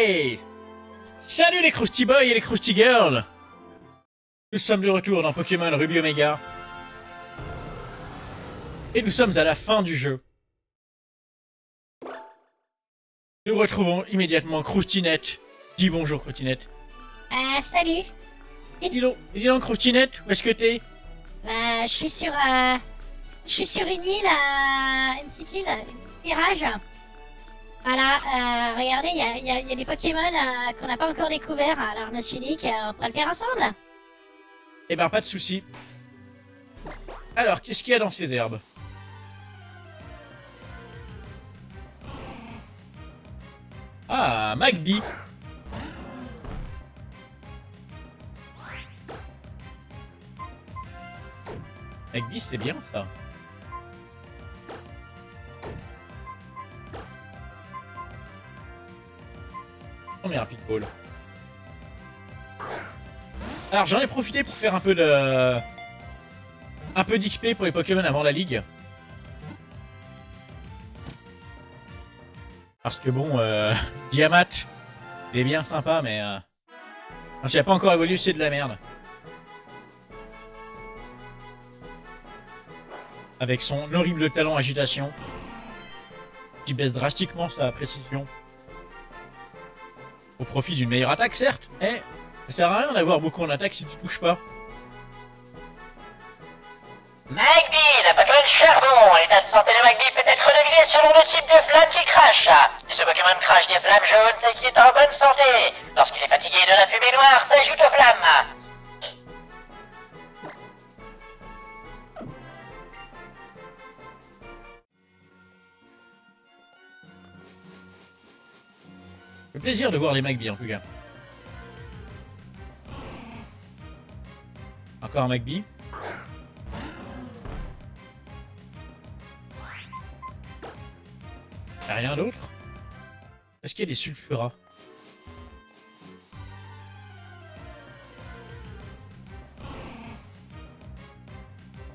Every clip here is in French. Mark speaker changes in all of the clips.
Speaker 1: Hey! Salut les Krusty Boys et les Krusty Girls! Nous sommes de retour dans Pokémon Ruby Omega. Et nous sommes à la fin du jeu. Nous retrouvons immédiatement Krustinette. Dis bonjour Krustinette.
Speaker 2: Salut.
Speaker 1: Dis donc Krustinette, où est-ce que t'es?
Speaker 2: Je suis sur une île, une petite île, un mirage. Voilà, regardez, il y a des Pokémon qu'on n'a pas encore découverts, alors je me suis dit qu'on pourrait le faire ensemble.
Speaker 1: Eh ben, pas de soucis. Alors, qu'est-ce qu'il y a dans ces herbes? Ah, Magby. Magby, c'est bien ça. Oh mais rapide ball. Alors j'en ai profité pour faire un peu d'XP pour les Pokémon avant la ligue. Parce que bon, Diamat, il est bien sympa, mais quand il n'a pas encore évolué, c'est de la merde. Avec son horrible talent agitation, qui baisse drastiquement sa précision. Au profit d'une meilleure attaque, certes, mais ça sert à rien d'avoir beaucoup en attaque si tu touches pas.
Speaker 3: Magby, le Pokémon charbon. L'état de santé de Magby peut être réglé selon le type de flamme qui crache. Si ce Pokémon crache des flammes jaunes, c'est qu'il est en bonne santé. Lorsqu'il est fatigué, de la fumée noire s'ajoute aux flammes.
Speaker 1: Le plaisir de voir les Magby en tout cas. Encore un Magby. Y'a rien d'autre? Est-ce qu'il y a des sulfuras?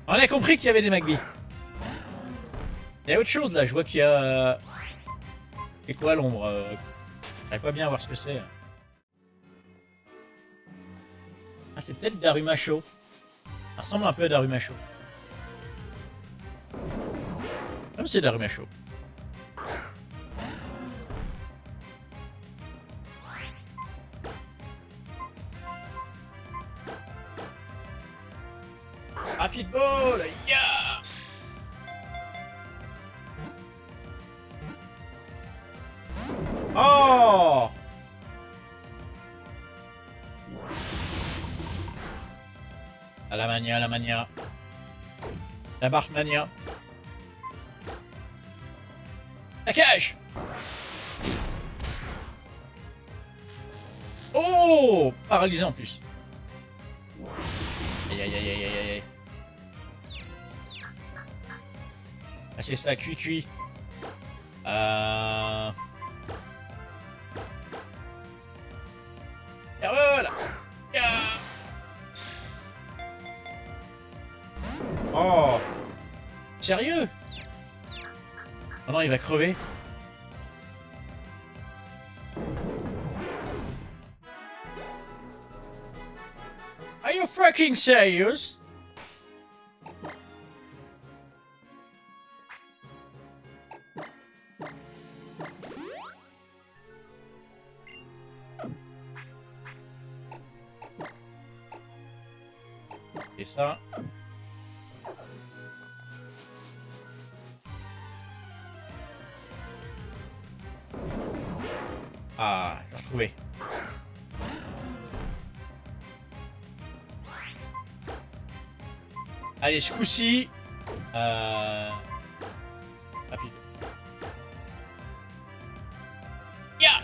Speaker 1: On a compris qu'il y avait des Magby. Il y a autre chose là, je vois qu'il y a... C'est quoi l'ombre? J'arrive pas bien à voir ce que c'est. Ah, c'est peut-être Darumacho. Ça ressemble un peu à Darumacho. Comme c'est Darumacho. Rapid ball, yeah! Oh! À la mania, à la mania. La barque mania. La cage! Oh! Paralysé en plus. Aïe aïe aïe aïe aïe aïe. Ah c'est ça, cuit. Et voilà. Oh. Sérieux? Oh non, il va crever. Are you fucking serious? Et ça. Ah, j'ai retrouvé. Allez, ce coup-ci. Rapide. Yeah!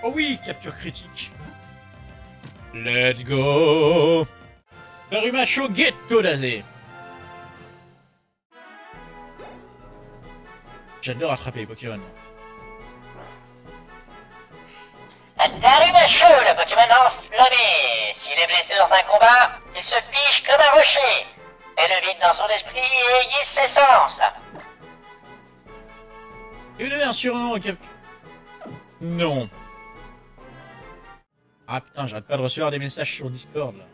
Speaker 1: Oh oui, capture critique. Let's go! Darumacho Ghetto Dazé. J'adore attraper les Pokémon.
Speaker 3: Darumacho, le Pokémon enflammé. S'il est blessé dans un combat, il se fiche comme un rocher. Et le vide dans son esprit et aiguise ses sens.
Speaker 1: Et vous avez un surnom Non. Ah putain, j'arrête pas de recevoir des messages sur Discord là.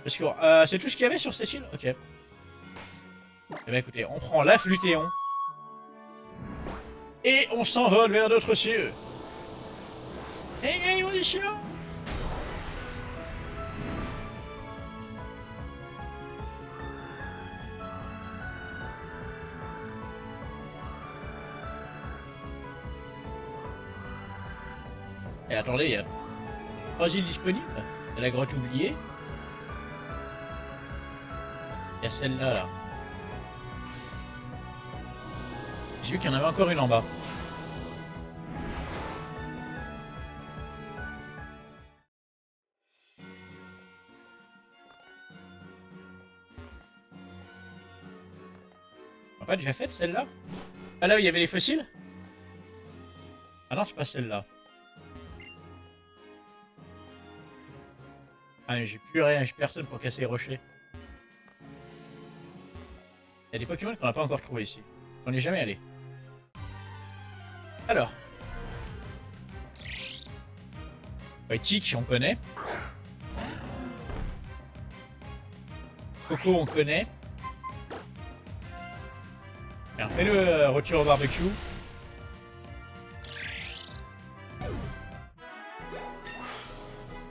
Speaker 1: Parce que c'est tout ce qu'il y avait sur cette île. Ok. Eh ben écoutez, on prend la Flutéon. Et on s'envole vers d'autres cieux. Hey hey, on est chiant. Et attendez, il y a 3 îles disponibles. Il y a la grotte oubliée. Il y a celle-là, là. J'ai vu qu'il y en avait encore une en bas. On l'a pas déjà faite, celle-là? Ah là où il y avait les fossiles? Ah non, c'est pas celle-là. Ah mais j'ai plus rien, j'ai personne pour casser les rochers. Il y a des Pokémon qu'on n'a pas encore trouvé ici. On n'est jamais allé. Alors. Tic, on connaît. Coco, on connaît. Alors, fais-le retour au barbecue.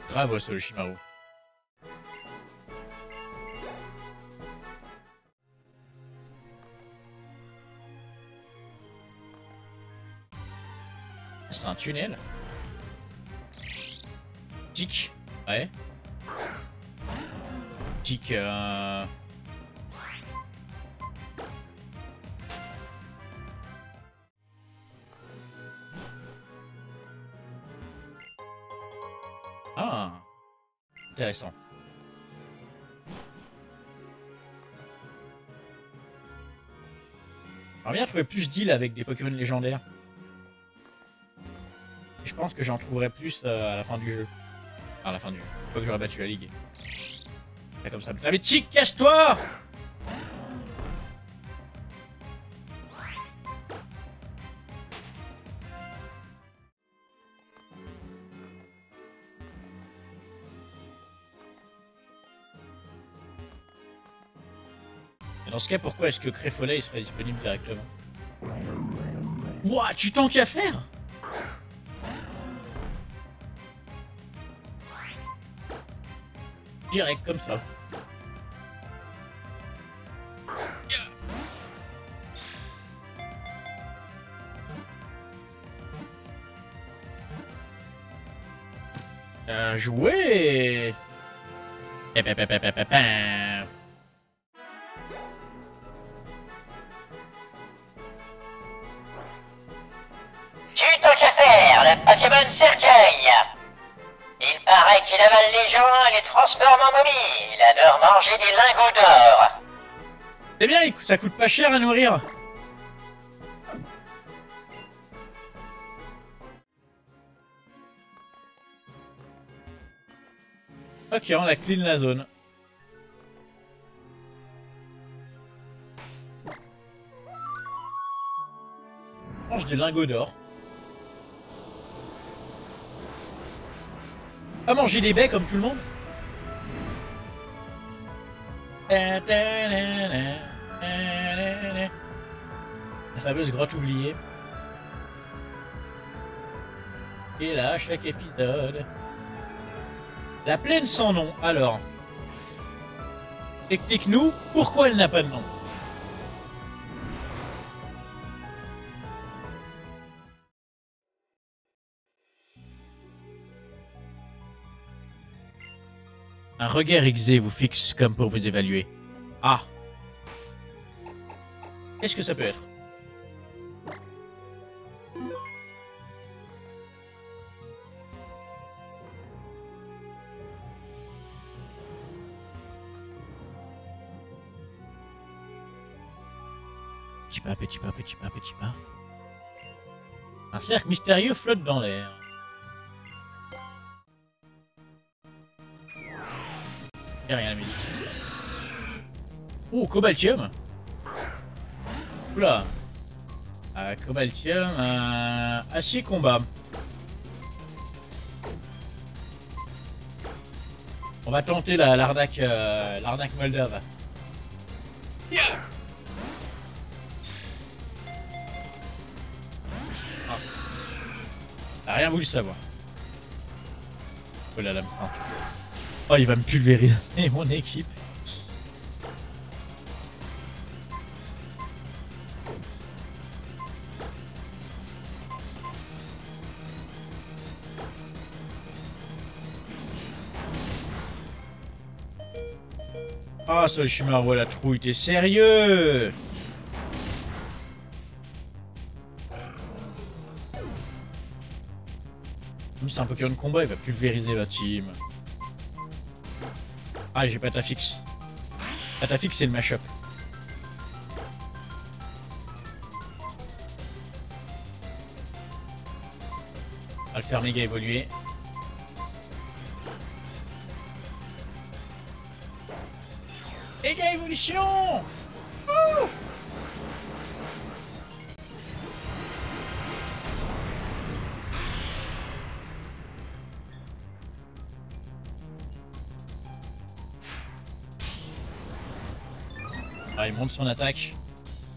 Speaker 1: Bravo, ce Shimaru. C'est un tunnel. Tic. Ouais. Tic. Ah. Intéressant. J'aimerais bien trouver plus d'îles avec des Pokémon légendaires. Je pense que j'en trouverai plus à la fin du jeu. Enfin, à la fin du jeu. Une fois que j'aurai battu la ligue. C'est comme ça. Ah mais Chic, cache-toi! Et dans ce cas, pourquoi est-ce que Créfolet il serait disponible directement? Ouah, tu t'en qu'à faire? Direct comme ça. Bien joué.
Speaker 3: Tu t'en qu'à faire, le Pokémon cercueil. Il paraît qu'il avale les gens et les transforme en momies. Il adore manger des lingots d'or.
Speaker 1: C'est bien, ça coûte pas cher à nourrir. Ok, on a clean la zone. On mange des lingots d'or. À manger des baies comme tout le monde. La fameuse grotte oubliée. Et là, à chaque épisode. La plaine sans nom. Alors. Explique-nous pourquoi elle n'a pas de nom. Un regard aiguisé vous fixe comme pour vous évaluer. Ah. Qu'est-ce que ça peut être? Petit pas, petit pas, petit pas, petit pas. Un cercle mystérieux flotte dans l'air. Et rien à me dire. Oh, Cobaltium. Oula. Cobaltium, acier combat. On va tenter l'arnaque moldave. Yeah. Ah. T'as rien voulu savoir. Oh la lame sainte. Oh, il va me pulvériser mon équipe. Ah, oh, Solchimaru, la trouille, t'es sérieux? Comme c'est un Pokémon de combat, il va pulvériser la team. Ah, j'ai pas ta fixe. Ta fixe, c'est le mashup. On va le faire méga évoluer. Méga évolution! Ouh! Ah, il monte son attaque.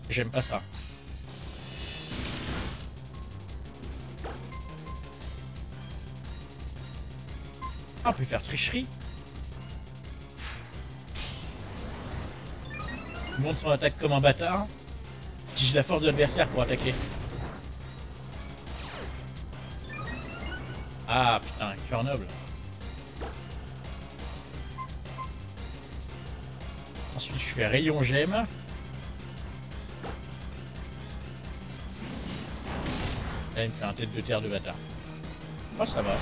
Speaker 1: J'aime pas ça. Ah, on peut faire tricherie. Il monte son attaque comme un bâtard. Si j'ai la force de l'adversaire pour attaquer. Ah putain, cœur noble. Ensuite je fais rayon gemme. Là il me fait un tête de terre de bâtard. Oh ça va.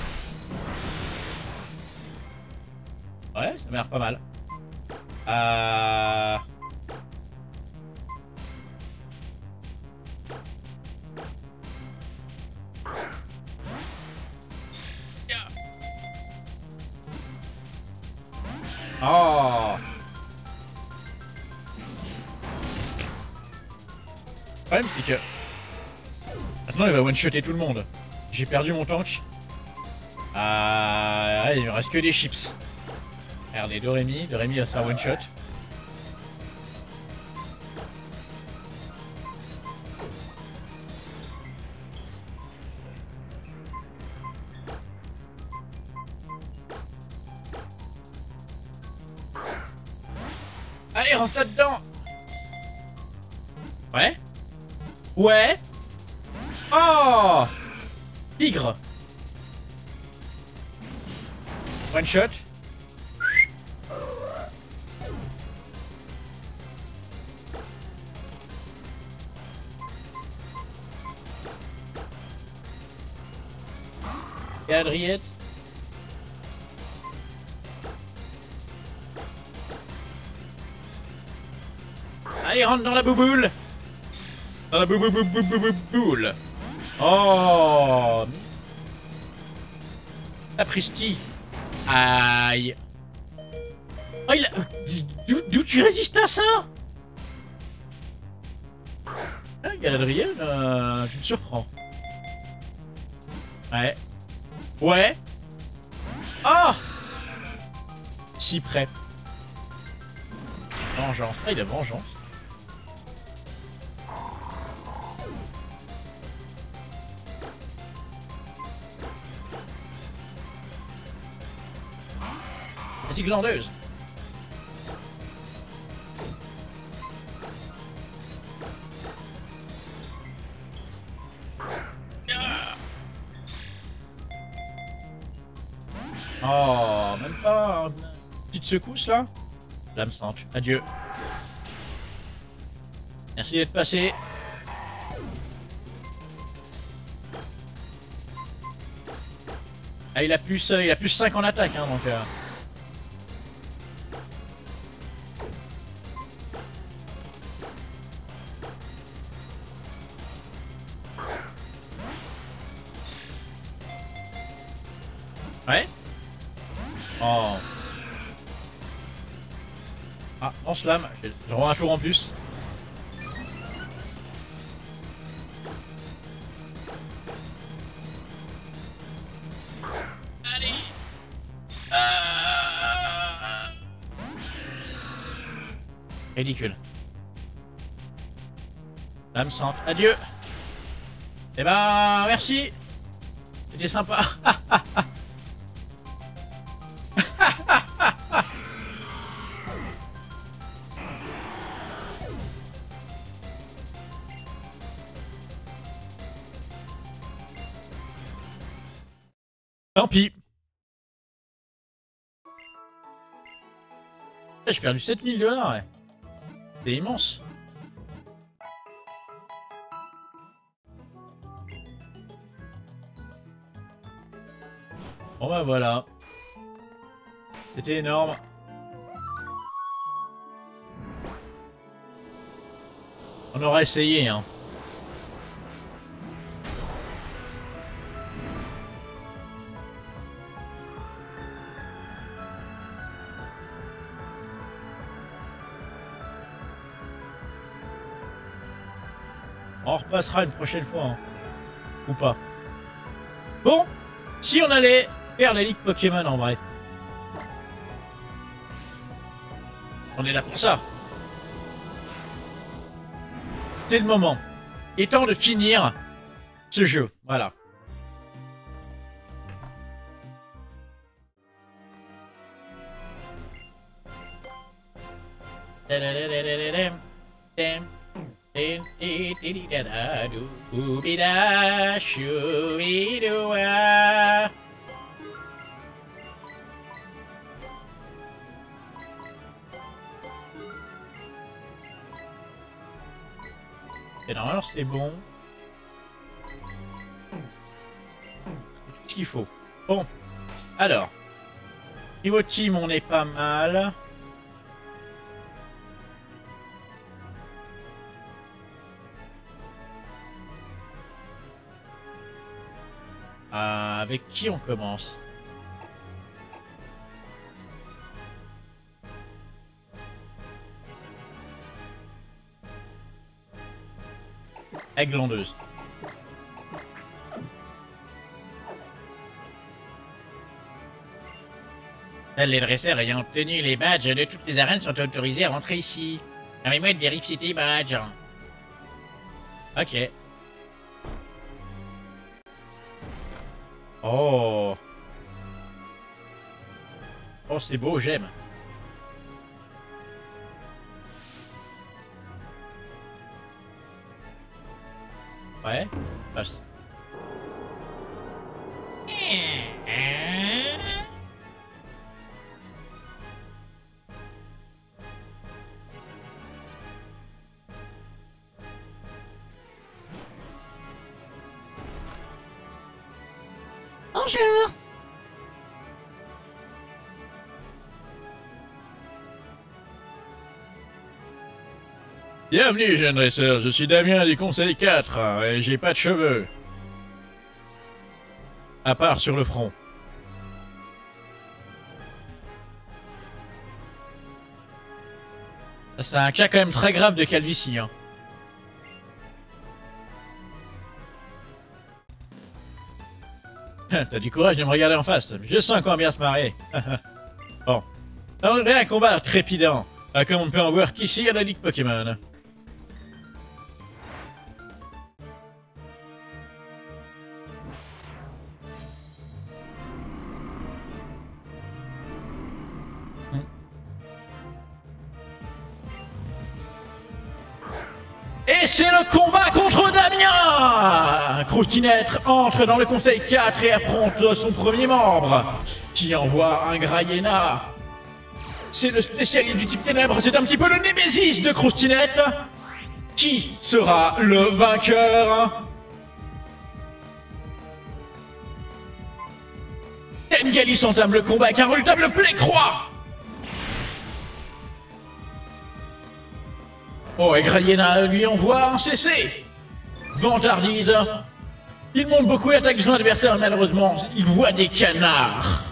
Speaker 1: Ouais, ça m'a l'air pas mal. Oh! Le problème c'est que maintenant il va one-shotter tout le monde. J'ai perdu mon tank. Il me reste que des chips. Regardez, Doremi va se faire one-shot. Allez, rentre là-dedans. Ouais. Ouais. Oh, tigre. One shot. Et Adriette. Allez, rentre dans la bouboule. Dans la bouboule. Oh. Sapristi. Aïe. Oh, il a... D'où tu résistes à ça? Ah, Galadriel, tu me surprends. Ouais. Ouais. Ah. Si près. Vengeance. Ah, il a vengeance. Petite glandeuse. Oh, même pas une petite secousse là. Lame sainte. Adieu. Merci d'être passé. Ah, il a plus 5 en attaque, hein, donc... Ouais. Oh. Ah, en slam, j'ai droit à un tour en plus. Ridicule. L'âme sente. Adieu. Eh ben, merci. C'était sympa. Tant pis. J'ai perdu 7000 $, ouais. C'est immense. Bon bah voilà. C'était énorme. On aura essayé, hein. On repassera une prochaine fois, hein. Ou pas. Bon, si on allait faire la Ligue Pokémon en vrai. On est là pour ça. C'est le moment. Il est temps de finir ce jeu. Voilà. Et normalement c'est bon. Tout ce qu'il faut. Bon. Alors. Niveau team on est pas mal. Avec qui on commence? Avec glandeuse. Seuls les dresseurs ayant obtenu les badges de toutes les arènes sont autorisés à rentrer ici. Permets-moi de vérifier tes badges. Ok. Oh. Oh, c'est beau, j'aime. Ouais, passe.
Speaker 2: Bonjour.
Speaker 1: Bienvenue, jeune dresseur, je suis Damien du Conseil 4, et j'ai pas de cheveux. À part sur le front. C'est un cas quand même très grave de calvitie, hein. T'as du courage de me regarder en face, je sens qu'on va bien se marrer. Bon. On aurait un combat trépidant, comme on ne peut en voir qu'ici à la Ligue Pokémon. Et c'est le combat contre Damien! Croustinette entre dans le Conseil 4 et affronte son premier membre, qui envoie un Grayena. C'est le spécialiste du type ténèbres, c'est un petit peu le némésis de Croustinette. Qui sera le vainqueur? Tengalis entame le combat avec un redoutable Plécroix. Oh, et Grayena lui envoie un CC. Vantardise. Il monte beaucoup et attaque son adversaire, malheureusement, il voit des canards.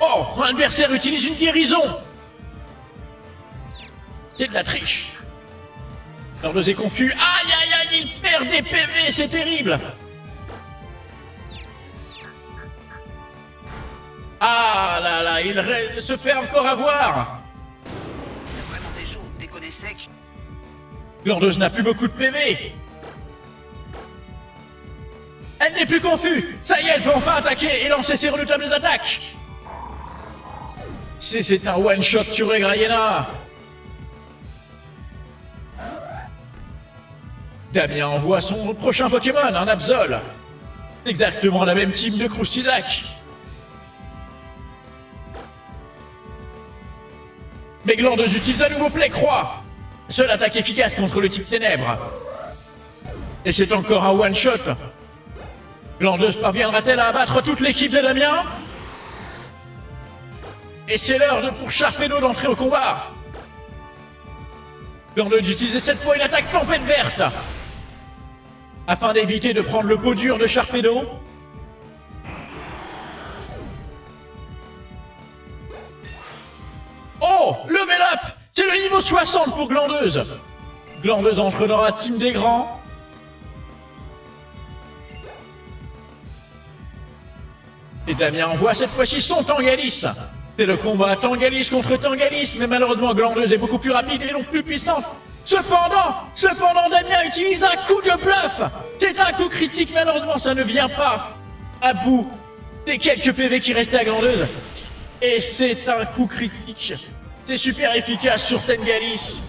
Speaker 1: Oh, mon adversaire utilise une guérison. C'est de la triche. Lord est confus. Aïe, aïe, aïe, il perd des PV, c'est terrible. se fait encore avoir.
Speaker 4: T'as vraiment des jours où déconner sec.
Speaker 1: Glandeuse n'a plus beaucoup de PV. Elle n'est plus confuse. Ça y est, elle peut enfin attaquer et lancer ses redoutables attaques. C'est un one-shot sur Grayena. Damien envoie son prochain Pokémon, un Absol. Exactement la même team de Croustidac. Mais Glandeuse utilise à nouveau Play-Croix. Seule attaque efficace contre le type Ténèbres. Et c'est encore un one-shot. Glandeuse parviendra-t-elle à abattre toute l'équipe de Damien? Et c'est l'heure pour Sharpedo d'entrer au combat. Glandeuse utilise cette fois une attaque tempête verte. Afin d'éviter de prendre le pot dur de Sharpedo. Oh, level up! C'est le niveau 60 pour Glandeuse. Glandeuse entre dans la team des grands. Et Damien envoie cette fois-ci son Tangalis. C'est le combat Tangalis contre Tangalis, mais malheureusement Glandeuse est beaucoup plus rapide et donc plus puissante. Cependant, Damien utilise un coup de bluff. C'est un coup critique, malheureusement ça ne vient pas à bout des quelques PV qui restaient à Glandeuse. Et c'est un coup critique. C'est super efficace sur Tangalis.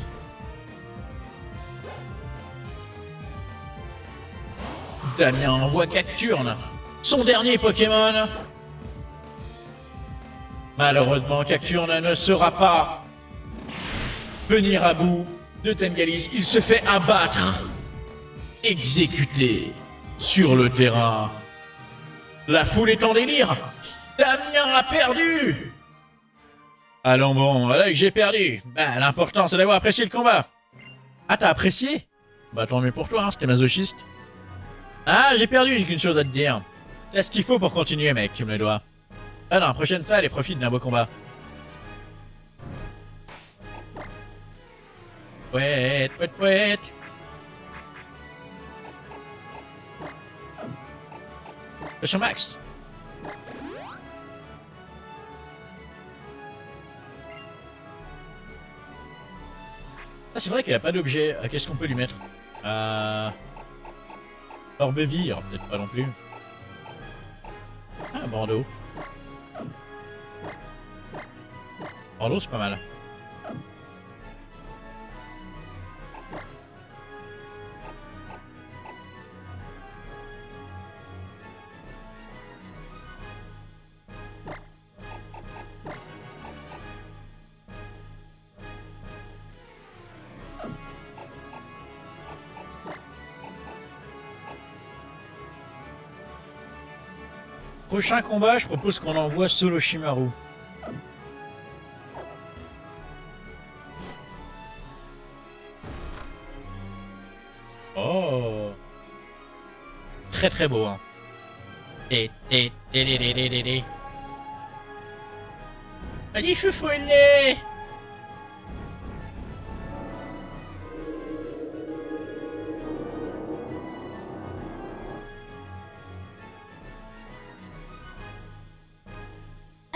Speaker 1: Damien envoie Cacturne, son dernier Pokémon. Malheureusement, Cacturne ne sera pas venir à bout de Tangalis. Il se fait abattre, exécuté sur le terrain. La foule est en délire. Damien a perdu. Allons bon, voilà que j'ai perdu. Bah, l'important c'est d'avoir apprécié le combat. Ah, t'as apprécié? Bah, tant mieux pour toi, hein, c'était masochiste. Ah, j'ai perdu, j'ai qu'une chose à te dire. T'as ce qu'il faut pour continuer, mec, tu me le dois. Ah non, prochaine fois, allez, profite d'un beau combat. Pouet. Potion max. Ah, c'est vrai qu'elle a pas d'objet. Qu'est-ce qu'on peut lui mettre? Orbe vie, alors peut-être pas non plus. Ah, Bordeaux. Bordeaux, c'est pas mal. Prochain combat, je propose qu'on envoie Solo Shimaru. Oh, très très beau, hein. Vas-y, choufouille.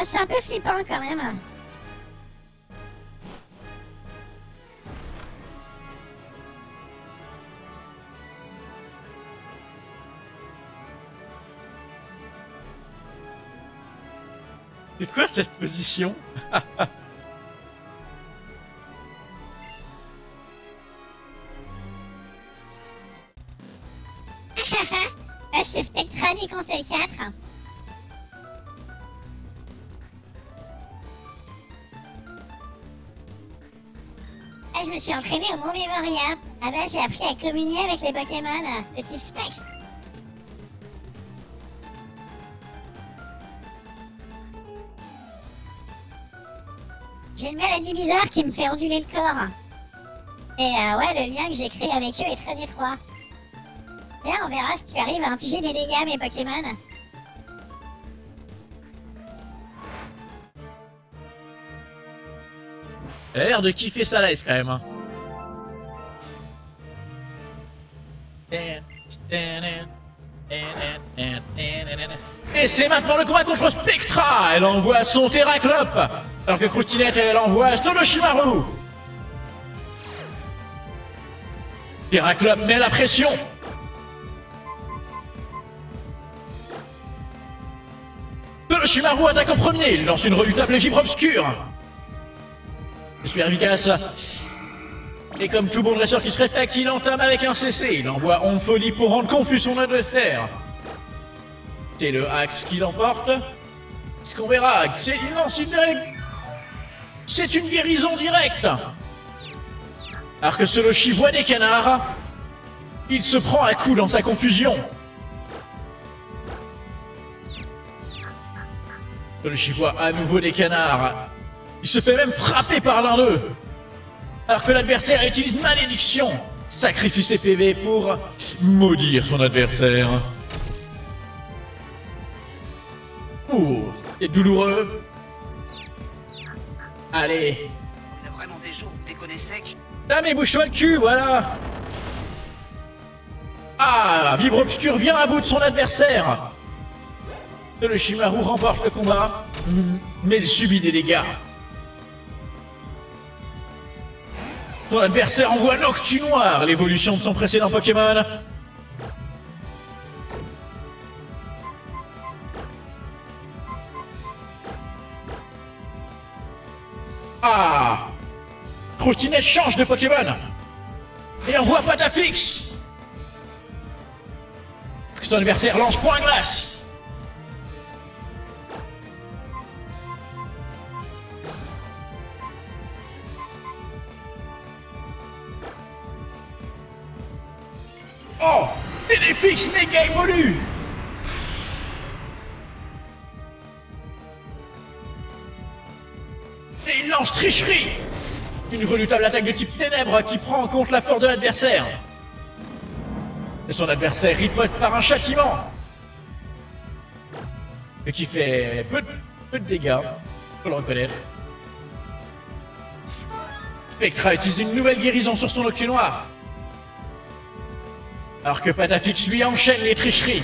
Speaker 2: Ah, c'est un peu flippant quand même.
Speaker 1: C'est quoi cette position?
Speaker 2: C'est Spectrani Conseil 4. Je me suis entraîné au Mont Memoria. Là-bas, j'ai appris à communier avec les Pokémon de type Spectre. J'ai une maladie bizarre qui me fait onduler le corps. Et ouais, le lien que j'ai créé avec eux est très étroit. Bien, on verra si tu arrives à infliger des dégâts à mes Pokémon.
Speaker 1: Elle a l'air de kiffer sa life quand même. Hein. Et c'est maintenant le combat contre Spectra. Elle envoie son Terraclope, alors que Croustinette, elle envoie Stoloshimaru. Terraclope met la pression. Stoloshimaru attaque en premier. Il lance une redoutable fibre obscure. Super efficace. Et comme tout bon dresseur qui se respecte, il entame avec un CC. Il envoie en folie pour rendre confus son adversaire. C'est le axe qui l'emporte. Ce qu'on verra, c'est une guérison directe. Alors que Soloshi voit des canards, il se prend à coup dans sa confusion. Soloshi voit à nouveau des canards. Il se fait même frapper par l'un d'eux. Alors que l'adversaire utilise malédiction. Sacrifie ses PV pour maudire son adversaire. Oh, c'est douloureux. Allez.
Speaker 4: On a vraiment des jours où déconner sec.
Speaker 1: Ah mais bouge-toi le cul, voilà. Ah, Vibre Obscur vient à bout de son adversaire. Le Shimaru remporte le combat, mais il subit des dégâts. Son adversaire envoie Noctu Noir, l'évolution de son précédent Pokémon. Ah, Croustinette change de Pokémon et envoie Patafix. Son adversaire lance Point Glace. Oh, Téléfix méga évolue. Et il lance Tricherie. Une redoutable attaque de type ténèbres qui prend en compte la force de l'adversaire. Et son adversaire riposte par un châtiment. Et qui fait peu de dégâts, faut le reconnaître. Spectra utilise une nouvelle guérison sur son Noctu Noir. Alors que Patafix lui enchaîne les tricheries.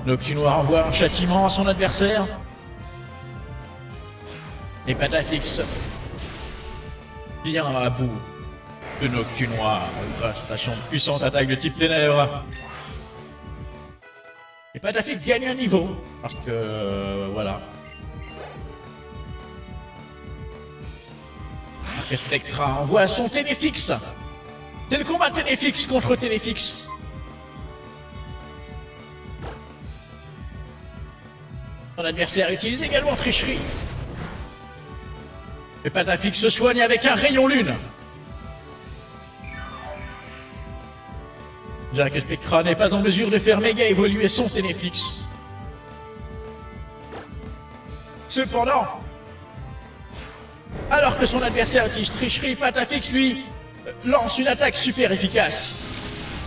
Speaker 1: Noctu Noir envoie un châtiment à son adversaire. Et Patafix vient à bout de Noctu Noir grâce à son puissante attaque de type ténèbres. Et Patafix gagne un niveau, parce que voilà. Alors que Spectra envoie son Téléfix. C'est le combat Téléfix contre Téléfix. Son adversaire utilise également Tricherie. Et Patafix se soigne avec un rayon lune. Bien que Spectra n'est pas en mesure de faire méga évoluer son Téléfix. Cependant, alors que son adversaire utilise Tricherie, Patafix lui lance une attaque super efficace.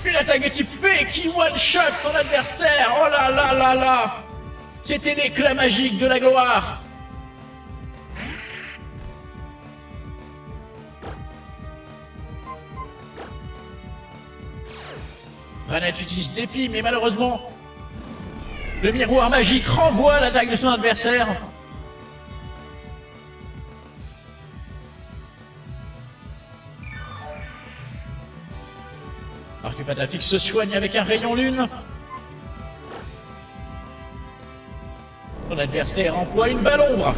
Speaker 1: Une attaque de type P qui one-shot son adversaire. Oh là là là là. C'était l'éclat magique de la gloire. Branette utilise Dépi, mais malheureusement, le miroir magique renvoie l'attaque de son adversaire. Alors que Patafix se soigne avec un rayon lune. Son adversaire emploie une balle ombre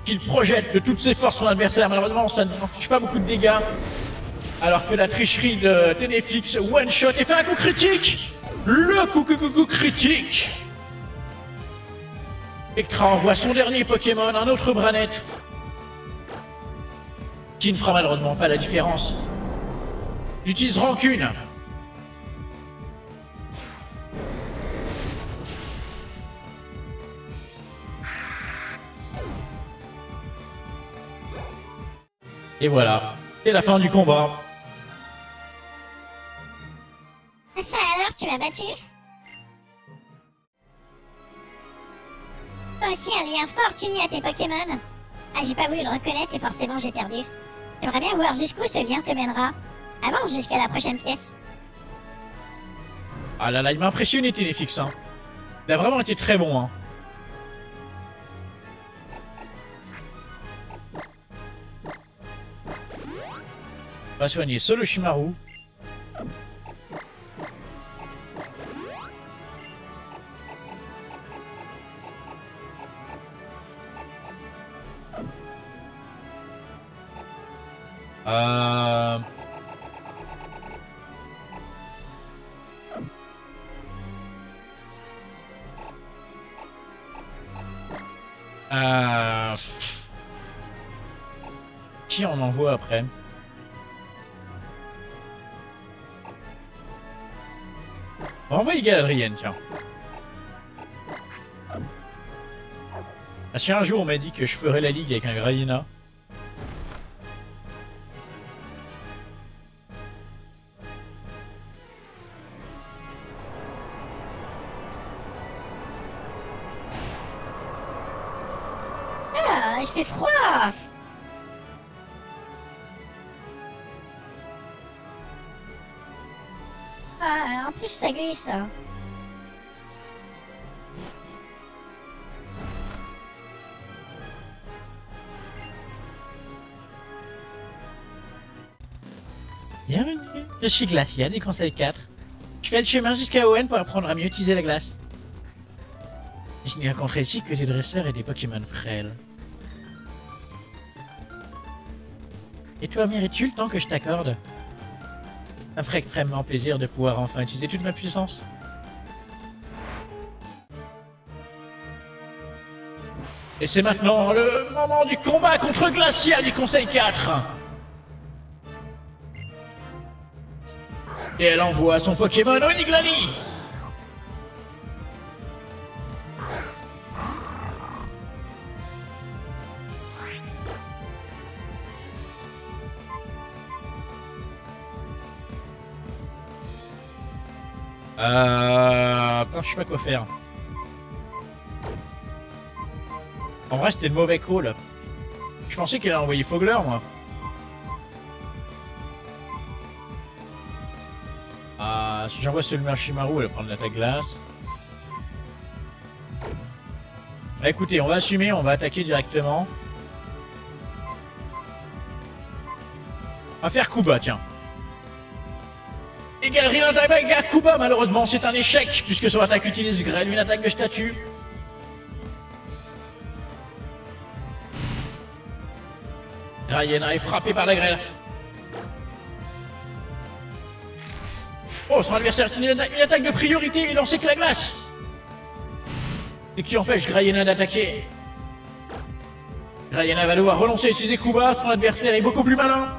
Speaker 1: qu'il projette de toutes ses forces son adversaire. Malheureusement, ça ne fiche pas beaucoup de dégâts. Alors que la tricherie de Téléfix one-shot et fait un coup critique. Le coup critique. Spectra envoie son dernier Pokémon, un autre Branette, qui ne fera malheureusement pas la différence. Il utilise Rancune. Et voilà, c'est la fin du combat.
Speaker 2: Ça alors, tu m'as battu? Toi aussi un lien fort uni à tes Pokémon. Ah, j'ai pas voulu le reconnaître et forcément j'ai perdu. J'aimerais bien voir jusqu'où ce lien te mènera. avance jusqu'à la prochaine pièce.
Speaker 1: Ah là là, il m'a impressionné Téléfix, hein. Il a vraiment été très bon, hein. On va soigner seul Orochimaru. Qui on envoie après? On va envoyer Galadriel, tiens. Ah, si un jour on m'a dit que je ferais la ligue avec un Grayena.
Speaker 2: Ah, il fait froid. Ah, en plus ça glisse.
Speaker 1: Bienvenue, je suis Glacia du Conseil 4. Je fais le chemin jusqu'à Owen pour apprendre à mieux utiliser la glace. Je n'ai rencontré ici que des dresseurs et des Pokémon frêles. Et toi, mérites-tu le temps que je t'accorde? Ça me ferait extrêmement plaisir de pouvoir enfin utiliser toute ma puissance. Et c'est maintenant le moment du combat contre Glacia du Conseil 4. Et elle envoie son Pokémon Oniglani. Attends, je sais pas quoi faire. En vrai, c'était le mauvais call. Je pensais qu'elle allait envoyer Fogler, moi. Si j'envoie seulement Orochimaru, elle va prendre l'attaque glace. Bah écoutez, on va assumer, on va attaquer directement. On va faire Kuba, tiens. Et Galerie d'attaque avec Kuba, malheureusement, c'est un échec, puisque son attaque utilise grêle, une attaque de statue. Grayena est frappé par la grêle. Oh, son adversaire a une attaque de priorité et lancé que la glace. Et qui empêche Grayena d'attaquer. Grayena va devoir relancer et utiliser Kuba, son adversaire est beaucoup plus malin.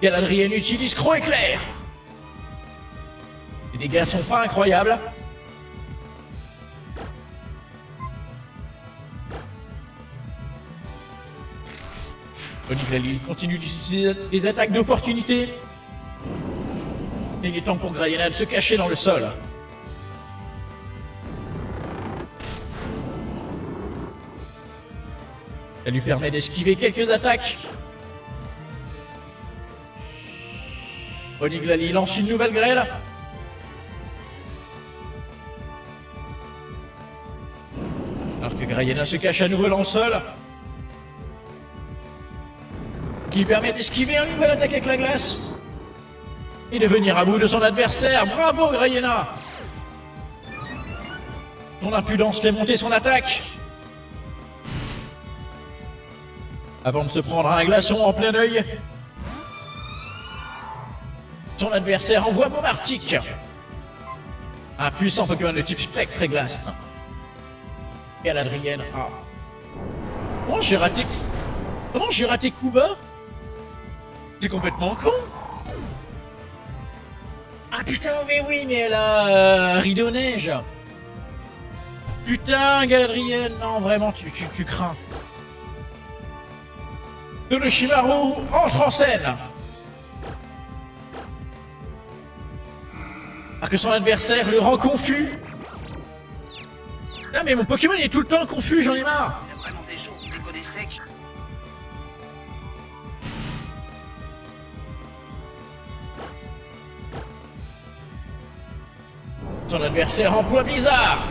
Speaker 1: Galadriel utilise Croc éclair. Les dégâts sont pas incroyables. Oniglani continue d'utiliser des attaques d'opportunité. Et il est temps pour Grayena de se cacher dans le sol. Ça lui permet d'esquiver quelques attaques. Oniglani lance une nouvelle grêle. Alors que Grayena se cache à nouveau dans le sol. Qui lui permet d'esquiver une nouvelle attaque avec la glace. Et de venir à bout de son adversaire. Bravo Grayena. Son impudence fait monter son attaque. Avant de se prendre un glaçon en plein œil. Son adversaire envoie Bomartic. Un puissant Pokémon de type spectre et glace. Galadriel. Ah. Comment j'ai raté... Comment j'ai raté Kuba? C'est complètement con. Ah putain, mais oui, mais elle a rideau neige. Putain, Galadriel, non, vraiment, tu crains. Orochimaru entre en scène. Alors que son adversaire le rend confus. Ah mais mon Pokémon il est tout le temps confus, j'en ai marre.
Speaker 4: Il y a vraiment des jours où déconner sec.
Speaker 1: Son adversaire emploie Blizzard.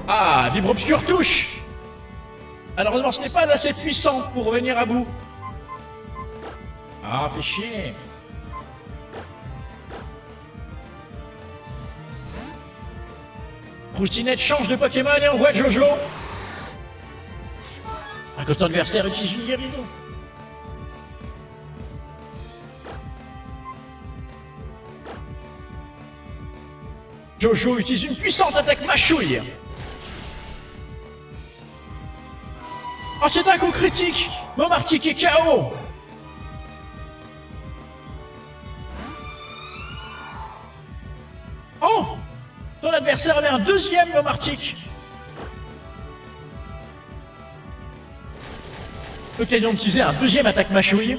Speaker 1: Ah, Vibre Obscur touche. Malheureusement, ce n'est pas assez puissant pour venir à bout. Ah, fait chier. Croustinette change de Pokémon et envoie Jojo. Un côté adversaire utilise une guérison. Jojo utilise une puissante attaque mâchouille. Oh, c'est un coup critique. Momartic est KO. Oh, ton adversaire avait un deuxième Momartic. L'occasion d'utiliser un deuxième attaque mâchouille.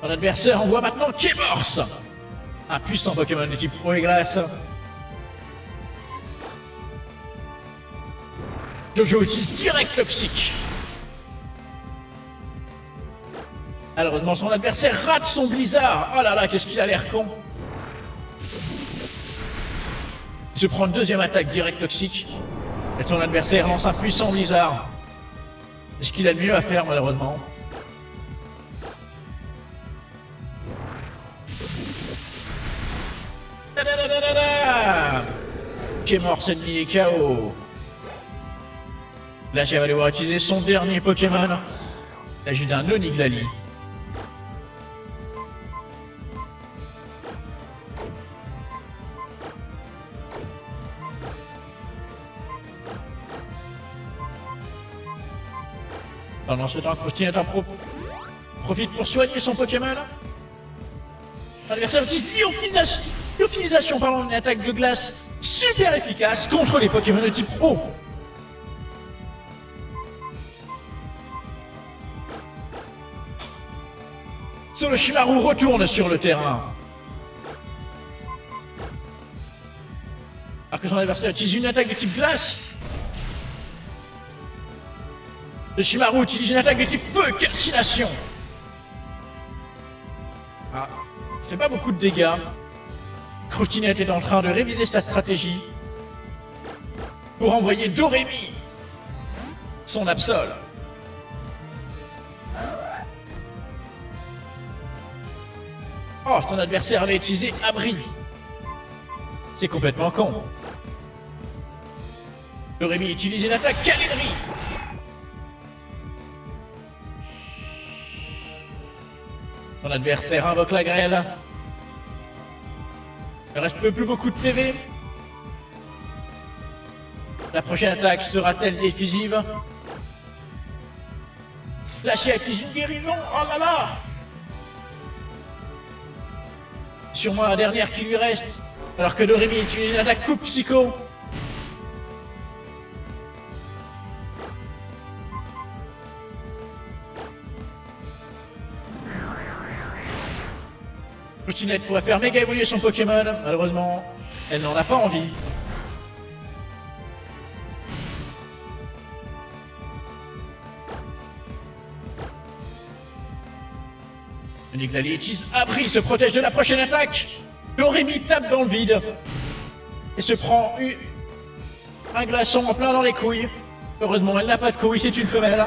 Speaker 1: Ton adversaire envoie maintenant Kemorse, un puissant Pokémon de type eau et glace. Jojo utilise direct toxique. Malheureusement, son adversaire rate son Blizzard. Oh là là, qu'est-ce qu'il a l'air con. Il se prend une deuxième attaque direct toxique. Et son adversaire lance un puissant Blizzard. C'est ce qu'il a de mieux à faire, malheureusement. Kemorse ennemi est KO. Là, il va devoir utiliser son dernier Pokémon. Il s'agit d'un Oniglali. Pendant ce temps, Croustinette profite pour soigner son Pokémon. L'adversaire utilise lyophilisation, une attaque de glace super efficace contre les Pokémon de type eau. Solochimaru retourne sur le terrain. Alors que son adversaire utilise une attaque de type glace. Solochimaru utilise une attaque de type feu, calcination. Ah, il fait pas beaucoup de dégâts. Croustinette est en train de réviser sa stratégie pour envoyer Doremi, son Absol. Oh, ton adversaire avait utilisé Abri. C'est complètement con. Doremi utilise une attaque Calédrie. Ton adversaire invoque la grêle. Il ne reste plus beaucoup de PV. La prochaine attaque sera-t-elle décisive? L'acier utilise une guérison. Oh là là! Sûrement la dernière qui lui reste. Alors que Doremi utilise une attaque coupe psycho. Croustinette pourrait faire méga évoluer son Pokémon. Malheureusement, elle n'en a pas envie. Oniglali utilise Abri, se protège de la prochaine attaque. Doremi tape dans le vide. Et se prend un glaçon en plein dans les couilles. Heureusement, elle n'a pas de couilles, c'est une femelle.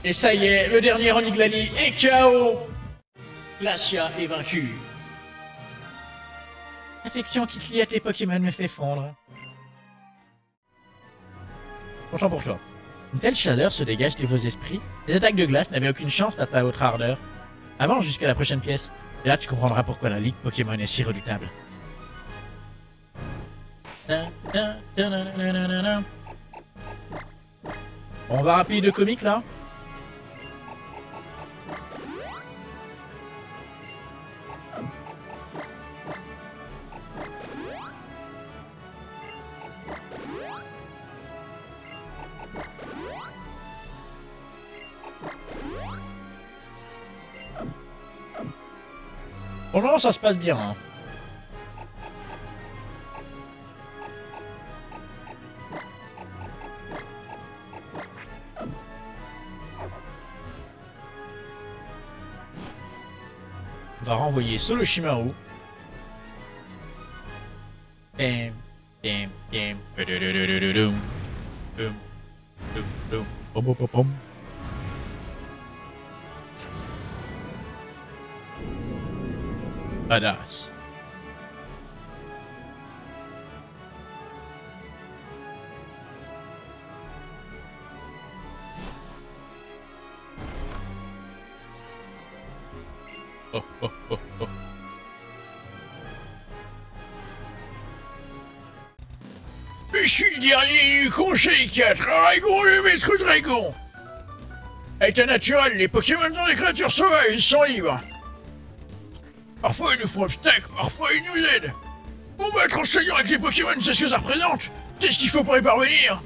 Speaker 1: Et ça y est, le dernier Oniglali est KO. Glacia est vaincu. L'infection qui te lie à tes Pokémon me fait fondre. Content pour toi. Une telle chaleur se dégage de vos esprits. Les attaques de glace n'avaient aucune chance face à votre ardeur. Avance jusqu'à la prochaine pièce. Et là, tu comprendras pourquoi la Ligue Pokémon est si redoutable. On va rappeler de comics là. Bon, non, ça se passe bien. Hein. On va renvoyer Solochimaru. Bam, bam, bam. Boum, boum, boum, boum, boum, boum, boum. Badass. Oh, oh, oh, oh. Je suis le dernier du conseil 4, Aragon le maître dragon. État naturel, les Pokémon sont des créatures sauvages, ils sont libres. Parfois ils nous font obstacle, parfois ils nous aident. On va être enseignant avec les Pokémon, c'est ce que ça représente. C'est ce qu'il faut pour y parvenir.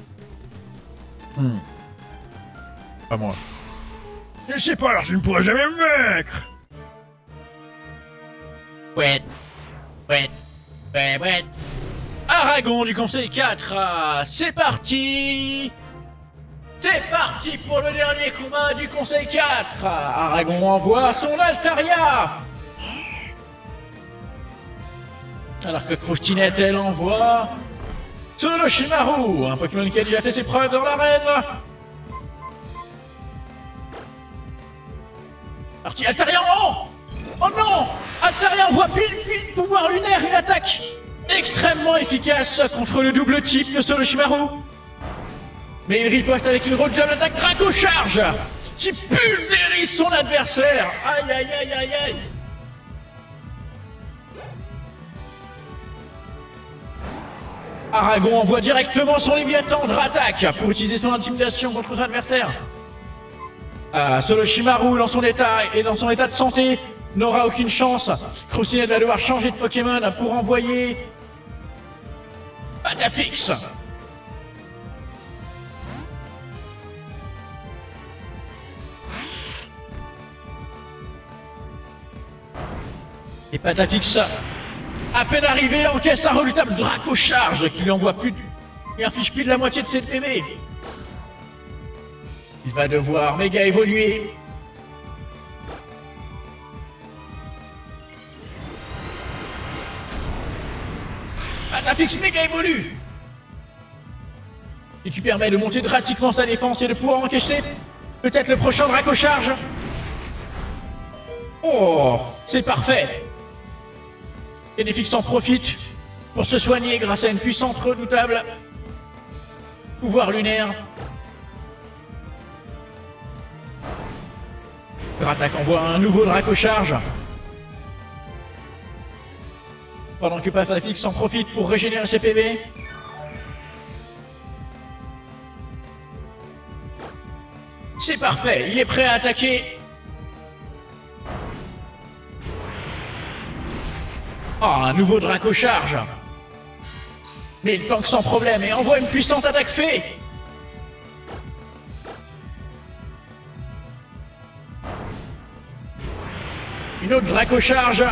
Speaker 1: Pas moi. Je sais pas, alors je ne pourrai jamais me vaincre. Ouais. Aragon du Conseil 4, c'est parti. C'est parti pour le dernier combat du Conseil 4. Aragon envoie son Altaria. Alors que Croustinette, elle envoie Solochimaru, un Pokémon qui a déjà fait ses preuves dans l'arène. Parti Altaria en haut. Oh non! Altaria envoie pile pouvoir lunaire, une attaque extrêmement efficace contre le double type de Solochimaru. Mais il riposte avec une redoublable attaque Draco Charge qui pulvérise son adversaire. Aïe aïe aïe aïe aïe. Aragon envoie directement son Léviathan Dratak pour utiliser son intimidation contre son adversaire. Solochimaru dans son état de santé n'aura aucune chance. Croustinette va devoir changer de Pokémon pour envoyer Patafix. Et Patafix, à peine arrivé, encaisse un redoutable Draco Charge qui lui envoie lui inflige plus de la moitié de ses PV. Il va devoir méga évoluer. Patafix méga évolue. Et qui permet de monter drastiquement sa défense et de pouvoir encaisser peut-être le prochain Draco Charge. Oh, c'est parfait. Patafix en profite pour se soigner grâce à une puissante redoutable pouvoir lunaire. Dratak envoie un nouveau Draco Charge. Pendant que Patafix en profite pour régénérer ses PV. C'est parfait, il est prêt à attaquer. Ah, un nouveau Draco Charge. Mais il tank sans problème et envoie une puissante attaque fée. Une autre Draco Charge.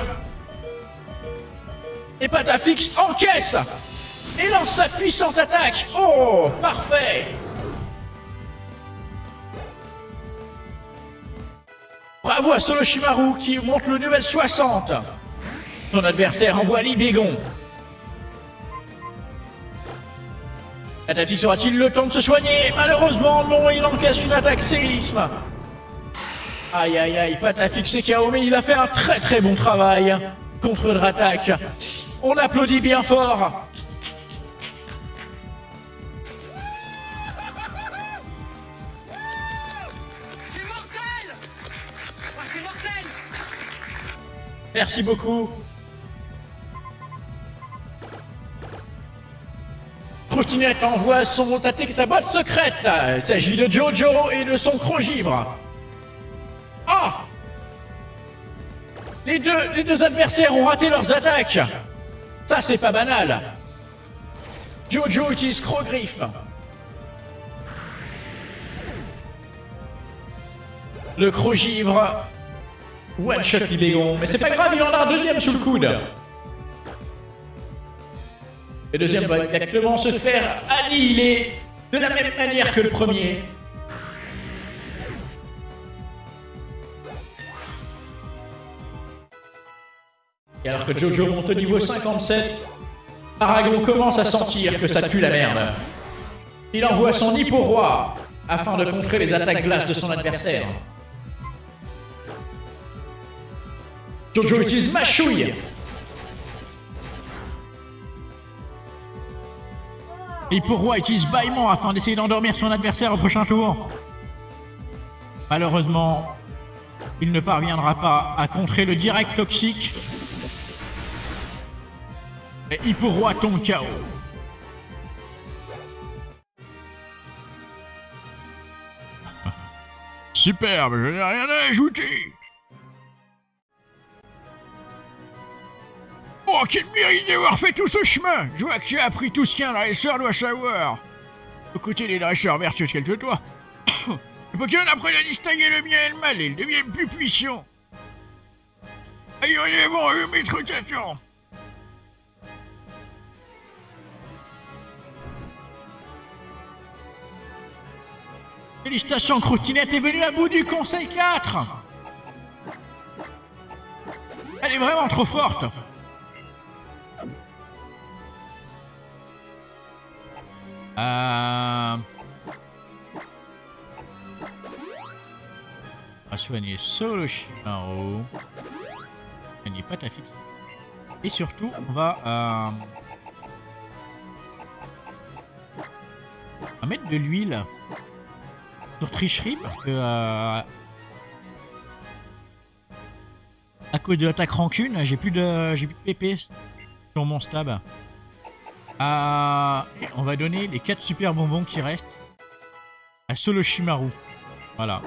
Speaker 1: Et Patafix encaisse et lance sa puissante attaque. Oh, parfait. Bravo à Solochimaru qui monte le level 60. Son adversaire envoie Libégon. Patafix aura-t-il le temps de se soigner? Malheureusement non, il encaisse une attaque séisme. Aïe aïe aïe, Patafix est KO, mais il a fait un très bon travail contre Dratak. On applaudit bien fort.
Speaker 4: C'est mortel! Oh, c'est mortel!
Speaker 1: Merci beaucoup. Croustinette envoie sa boîte secrète. Il s'agit de Jojo et de son Crogivre. Ah! Les deux adversaires ont raté leurs attaques. Ça, c'est pas banal. Jojo utilise Crogriffe. Le Crogivre One shot Libégon, mais c'est pas grave, il en a un deuxième sous le coude. Le deuxième va exactement se faire annihiler de la même manière que le premier. Et alors que Jojo monte au niveau 57, Aragon commence à sentir que ça pue la merde. Il envoie son Hippo-Roi afin de contrer les attaques glaces de son adversaire. Jojo utilise Mâchouille. Hippo-Roi utilise Bâillement afin d'essayer d'endormir son adversaire au prochain tour. Malheureusement, il ne parviendra pas à contrer le direct toxique. Et Hippo-Roi tombe KO. Superbe, je n'ai rien à ajouter. Oh, quel mérite d'avoir fait tout ce chemin. Je vois que tu as appris tout ce qu'un dresseur doit savoir. Aux côtés des dresseurs vertueux tels que toi, les Pokémon apprennent à distinguer le bien et le mal et ils deviennent plus puissants. Ayons les vents, le maître t'attend. Félicitations, Croustinette est venue à bout du Conseil 4. Elle est vraiment trop forte. On va soigner Solochimaru. Soigner Patafix. Et surtout, on va mettre de l'huile sur Tricherie parce que à cause de l'attaque rancune, j'ai plus de PP sur mon stab. On va donner les 4 super bonbons qui restent à Solochimaru. Voilà.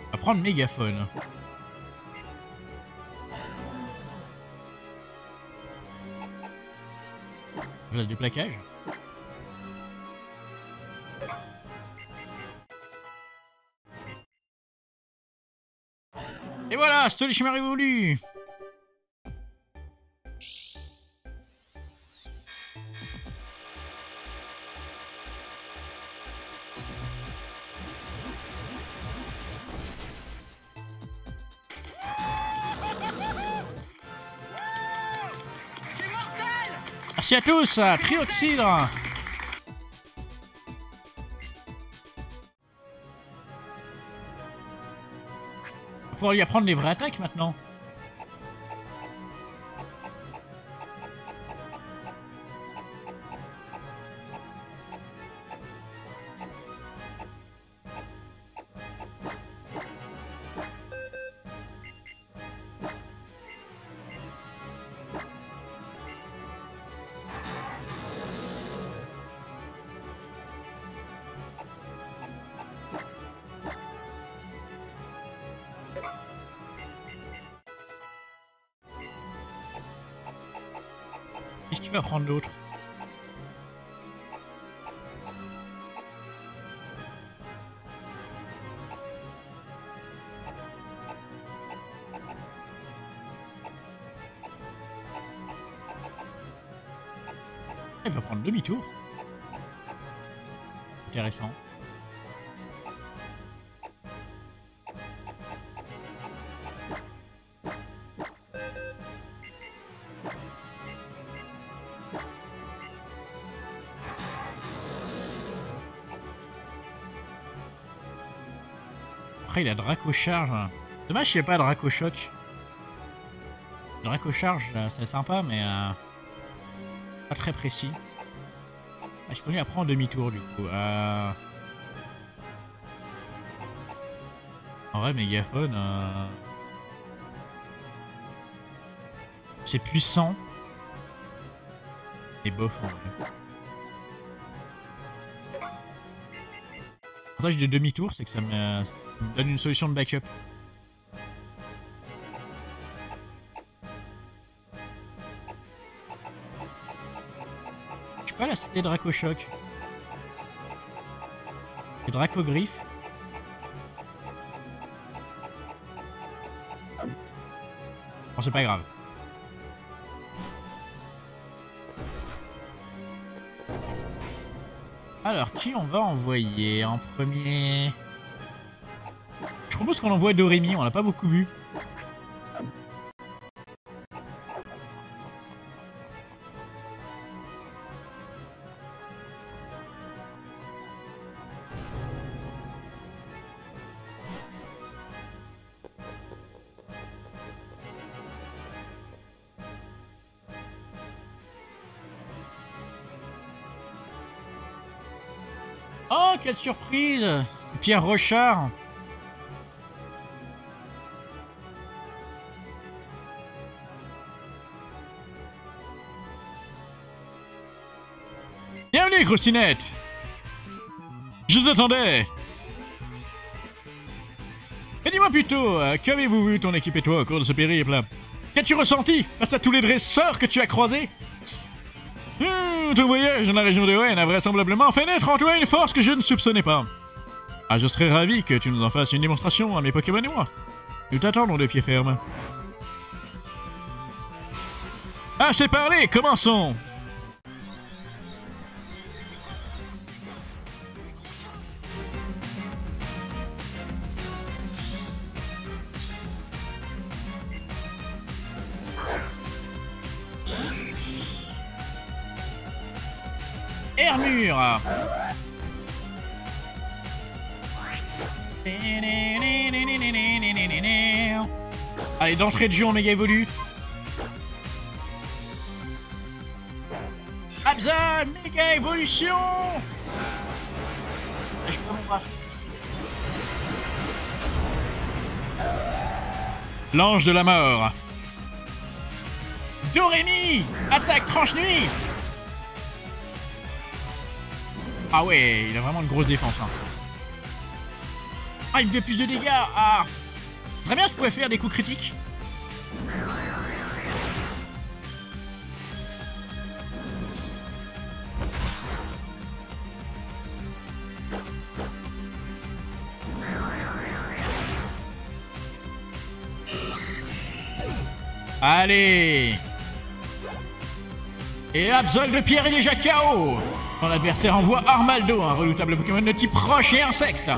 Speaker 1: On va prendre Mégaphone. Place du plaquage. Et voilà, Solochimaru évolue.
Speaker 4: C'est mortel!
Speaker 1: Merci à tous, Trioxydre. On va pouvoir lui apprendre les vraies attaques maintenant. Qu'est-ce que tu vas prendre d'autre? Elle va prendre demi-tour. Intéressant. Après, il a Draco Charge. Dommage qu'il n'y ait pas Draco Choc. Draco Charge, c'est sympa, mais pas très précis. Ah, je peux lui apprendre demi-tour, du coup. En vrai, Mégaphone... c'est puissant. Et bof, en vrai. L'avantage des demi-tours, c'est que ça me donne une solution de backup. Je quoi la cité Dracochoc? C'est Dracogriffe. Bon, c'est pas grave. Alors, qui on va envoyer en premier? Je propose qu'on envoie Doremi, on l'a pas beaucoup vu. Oh, quelle surprise! Pierre Rochard! Bienvenue, Croustinette! Je t'attendais! Mais dis-moi plutôt, qu'avez-vous vu ton équipe et toi au cours de ce périple? Qu'as-tu ressenti face à tous les dresseurs que tu as croisés? Ton voyage dans la région de Hoenn a vraisemblablement fait naître en toi une force que je ne soupçonnais pas. Ah, je serais ravi que tu nous en fasses une démonstration à mes Pokémon et moi. Nous t'attendons de pied ferme. Assez parlé, commençons! Hermure. Allez, d'entrée de jeu, on méga évolue. Absol, méga évolution. Je peux mon bras. L'ange de la mort. Doremi, attaque tranche-nuit. Ah ouais, il a vraiment une grosse défense. Hein. Ah, il me fait plus de dégâts. Ah, très bien, je pouvais faire des coups critiques. Allez. Et Absol de Pierre est déjà KO. Son adversaire envoie Armaldo, un redoutable Pokémon de type roche et insecte.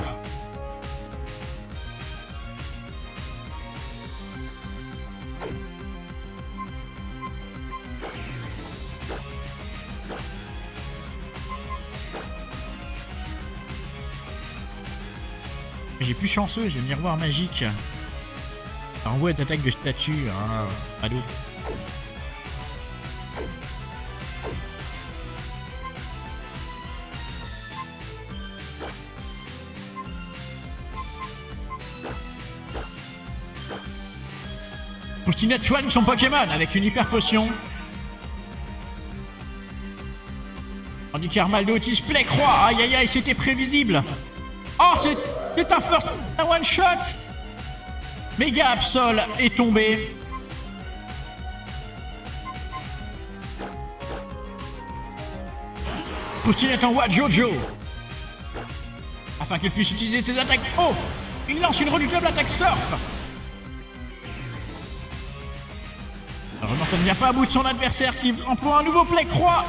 Speaker 1: J'ai plus chanceux, j'ai le miroir magique. Ça envoie des attaques de statue, hein, pas d'autre. Croustinette soigne son Pokémon avec une hyper potion. Tandis qu'Armaldo utilise Play Croix. Aïe aïe aïe, c'était prévisible. Oh, c'est un first one shot. Méga Absol est tombé. Croustinette envoie Jojo afin qu'elle puisse utiliser ses attaques. Oh, il lance une redoutable attaque surf. Heureusement, ça ne vient pas à bout de son adversaire qui emploie un nouveau Play Croix.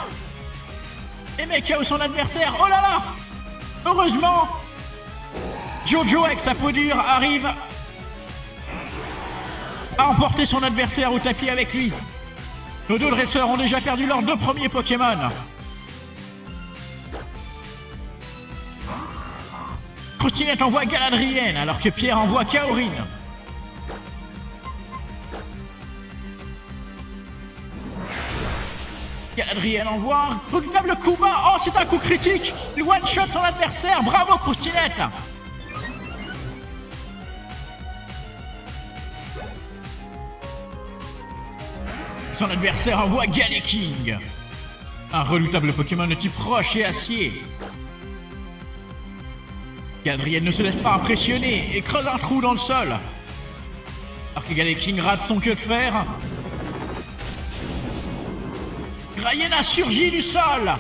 Speaker 1: Et met KO son adversaire. Oh là là. Heureusement, Jojo avec sa peau dure arrive à emporter son adversaire au tapis avec lui. Nos deux dresseurs ont déjà perdu leurs deux premiers Pokémon. Croustinette envoie Galadriel alors que Pierre envoie Kaorin. Galadriel envoie un redoutable coup bas. Oh, c'est un coup critique. Il one-shot son adversaire. Bravo, Croustinette. Son adversaire envoie Galeking, un redoutable Pokémon de type roche et acier. Galadriel ne se laisse pas impressionner et creuse un trou dans le sol. Alors que Galeking rate son queue de fer. Grayena surgit du sol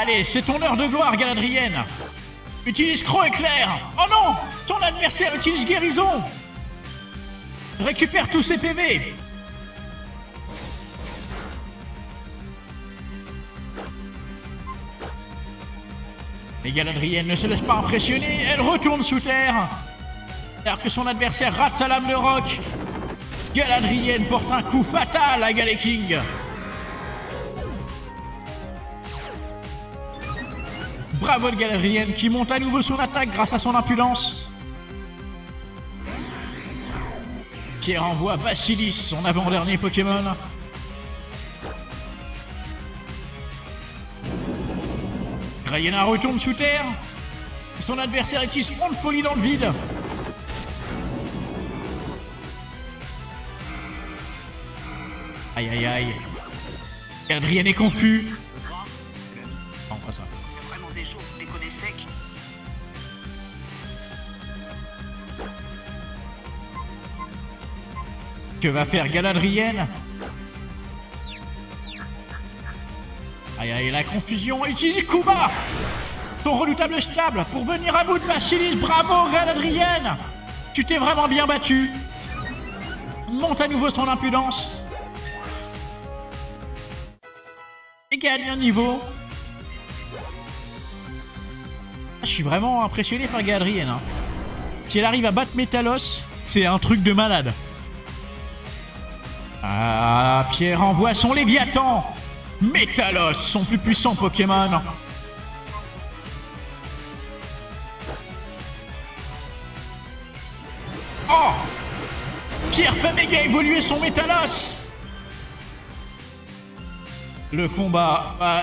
Speaker 1: Allez, c'est ton heure de gloire, Galadrienne. Utilise Croc éclair. Oh non, ton adversaire utilise guérison. Récupère tous ses PV. Mais Galadrienne ne se laisse pas impressionner, elle retourne sous terre. Alors que son adversaire rate sa lame de roc, Galadrienne porte un coup fatal à Galaking. Bravo de Galadrienne qui monte à nouveau son attaque grâce à son impudence. Qui renvoie Vassilis, son avant-dernier Pokémon. Grayena retourne sous terre. Son adversaire utilise Onde Folie dans le vide. Aïe aïe aïe. Galadrienne est confus. Non, pas ça.
Speaker 4: Il y a vraiment des jours où déconner sec.
Speaker 1: Que va faire Galadrienne? Aïe aïe, la confusion. Utilise Kuma, ton redoutable stable, pour venir à bout de Vassilis. Bravo Galadrienne, tu t'es vraiment bien battu. Monte à nouveau son impudence. Et gagne un niveau. Je suis vraiment impressionné par Galadrienne. Hein. Si elle arrive à battre Métalos, c'est un truc de malade. Ah, Pierre envoie son Léviathan. Métalos, son plus puissant Pokémon. Oh, Pierre fait méga évoluer son Métalos. Le combat va...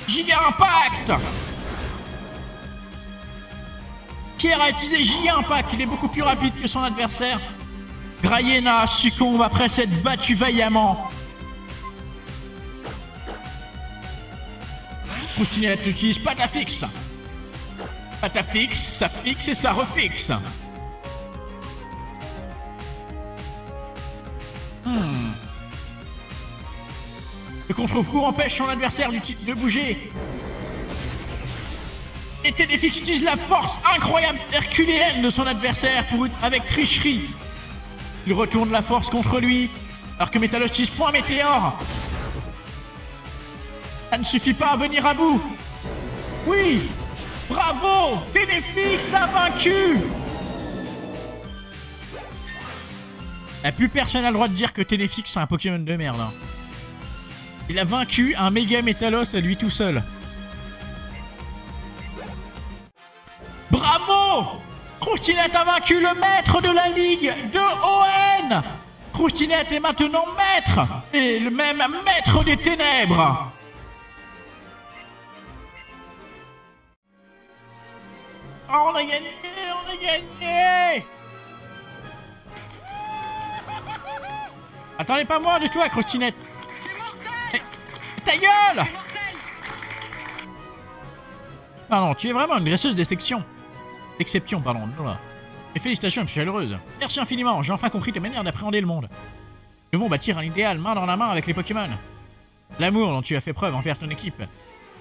Speaker 1: Giga Impact. Pierre a utilisé Giga Impact, il est beaucoup plus rapide que son adversaire. Grayena succombe après s'être battu vaillamment. Croustinette utilise Patafix. Patafix, ça fixe et ça refixe. Le contre-coup empêche son adversaire de bouger. Et Ténéfix utilise la force incroyable herculéenne de son adversaire avec tricherie. Il retourne la force contre lui, alors que Métalos utilise point météore. Ça ne suffit pas à venir à bout. Oui, bravo, Ténéfix a vaincu. Et plus personne n'a le droit de dire que Ténéfix c'est un Pokémon de merde. Hein. Il a vaincu un méga Métalos à lui tout seul. Bravo! Croustinette a vaincu le maître de la ligue de ON! Croustinette est maintenant maître! Et le même maître des ténèbres! Oh, on a gagné! On a gagné! Attendez pas moi de toi, Croustinette!
Speaker 4: C'est mortel!
Speaker 1: Ta gueule!
Speaker 4: C'est mortel!
Speaker 1: Pardon, tu es vraiment une dresseuse d'exception. Exception, pardon. Et félicitations, je suis chaleureuse. Merci infiniment, j'ai enfin compris ta manière d'appréhender le monde. Nous devons bâtir un idéal main dans la main avec les Pokémon. L'amour dont tu as fait preuve envers ton équipe.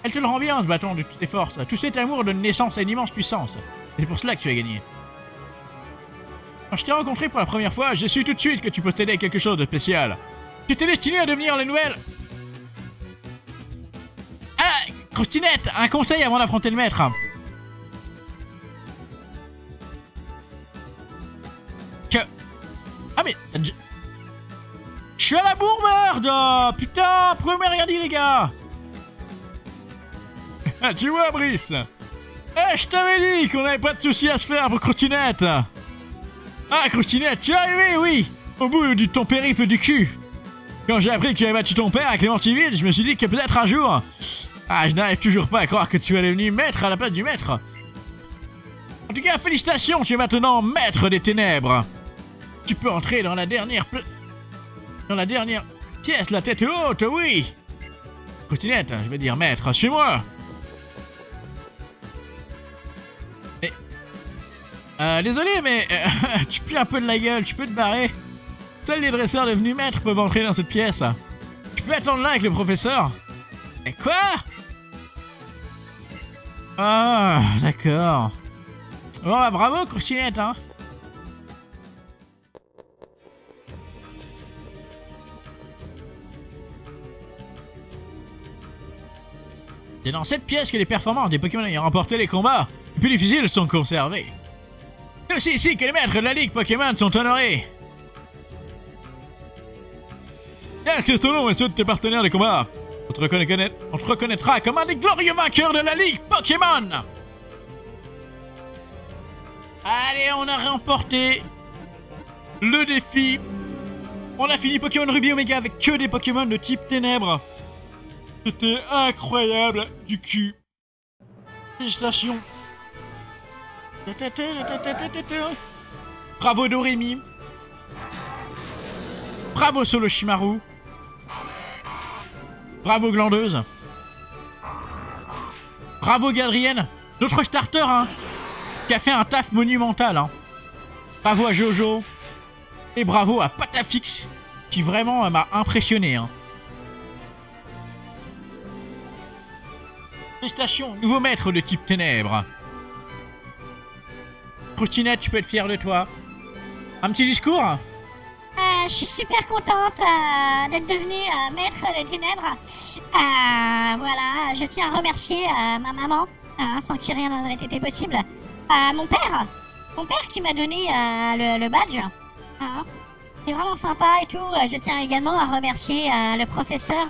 Speaker 1: Elle te le rend bien en se battant de toutes tes forces. Tout cet amour donne naissance à une immense puissance. C'est pour cela que tu as gagné. Quand je t'ai rencontré pour la première fois, j'ai su tout de suite que tu possédais quelque chose de spécial. Tu étais destiné à devenir les nouvelles... Ah, Croustinette, un conseil avant d'affronter le maître. Ah mais... Je suis à la bourre, merde. Putain, pourquoi vous m'avez rien dit, les gars? Tu vois, Brice, je t'avais dit qu'on n'avait pas de soucis à se faire pour Croustinette. Ah, Croustinette, tu es arrivé, oui, au bout de ton périple du cul. Quand j'ai appris que tu avais battu ton père à Clémentiville, je me suis dit que peut-être un jour... Ah, je n'arrive toujours pas à croire que tu allais venir maître à la place du maître. En tout cas, félicitations, tu es maintenant maître des ténèbres. Tu peux entrer dans la dernière pièce, la tête haute, oui. Croustinette, je vais dire maître, suis-moi. Désolé, mais tu pues un peu de la gueule, tu peux te barrer. Seuls les dresseurs devenus maîtres peuvent entrer dans cette pièce. Tu peux attendre là avec le professeur. Et quoi? Ah, d'accord. Bon, bah, bravo, Croustinette, hein. C'est dans cette pièce que les performances des Pokémon ayant remporté les combats les plus difficiles sont conservées. C'est aussi ici que les maîtres de la Ligue Pokémon sont honorés. Bien que ton nom et ceux de tes partenaires des combats, on te reconnaîtra comme un des glorieux vainqueurs de la Ligue Pokémon. Allez, on a remporté le défi. On a fini Pokémon Ruby Omega avec que des Pokémon de type Ténèbres. C'était incroyable du cul. Félicitations. Bravo Doremi. Bravo Soloshimaru. Bravo Glandeuse. Bravo Gadrienne. Notre starter, hein, qui a fait un taf monumental, hein. Bravo à Jojo. Et bravo à Patafix, qui vraiment m'a impressionné, hein. Félicitations, nouveau maître de type Ténèbres. Croustinette, tu peux être fier de toi. Un petit discours?
Speaker 2: Je suis super contente d'être devenue maître des ténèbres. Voilà, je tiens à remercier ma maman, sans qui rien n'aurait été possible. Mon père qui m'a donné le badge. C'est vraiment sympa et tout. Je tiens également à remercier le professeur.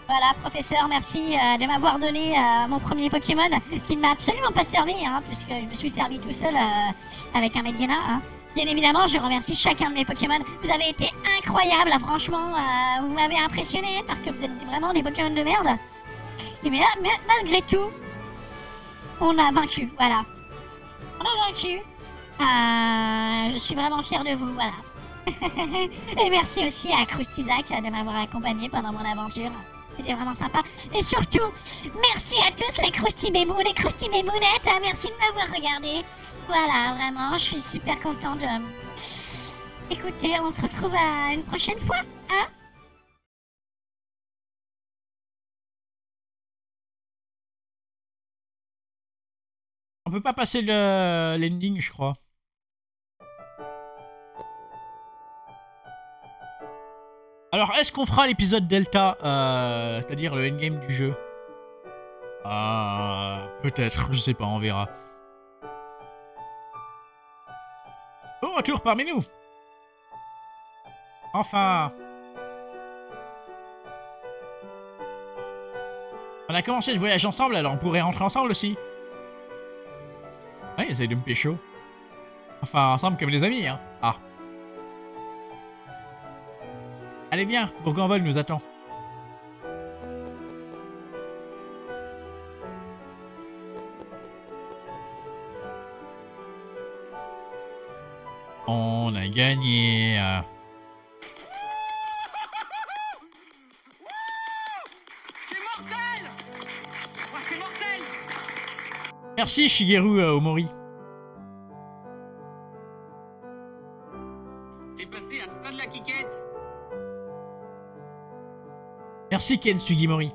Speaker 2: Voilà, professeur, merci de m'avoir donné mon premier Pokémon, qui ne m'a absolument pas servi, hein, puisque je me suis servi tout seul avec un Mediana. Hein. Bien évidemment, je remercie chacun de mes Pokémon. Vous avez été incroyables, franchement. Vous m'avez impressionné parce que vous êtes vraiment des Pokémon de merde. Mais malgré tout, on a vaincu, voilà. On a vaincu. Je suis vraiment fière de vous, voilà. Et merci aussi à Croustizac de m'avoir accompagné pendant mon aventure. C'était vraiment sympa. Et surtout, merci à tous les Croustibébous, les Croustibébounettes. Merci de m'avoir regardé. Voilà, vraiment, je suis super content de... Écoutez, on se retrouve à une prochaine fois, hein?
Speaker 1: On peut pas passer l'ending, je crois. Alors, est-ce qu'on fera l'épisode Delta, c'est-à-dire le endgame du jeu? Peut-être, je sais pas, on verra. Bon retour parmi nous. Enfin. On a commencé ce voyage ensemble, alors on pourrait rentrer ensemble aussi. Ouais, essaye de me pécho. Enfin, ensemble comme les amis, hein. Ah. Allez, viens, Bourg-en-Vol nous attend. On a gagné.
Speaker 4: C'est mortel! Oh, c'est mortel!
Speaker 1: Merci Shigeru Omori.
Speaker 4: C'est passé à ça de la quiquette.
Speaker 1: Merci Ken Sugimori.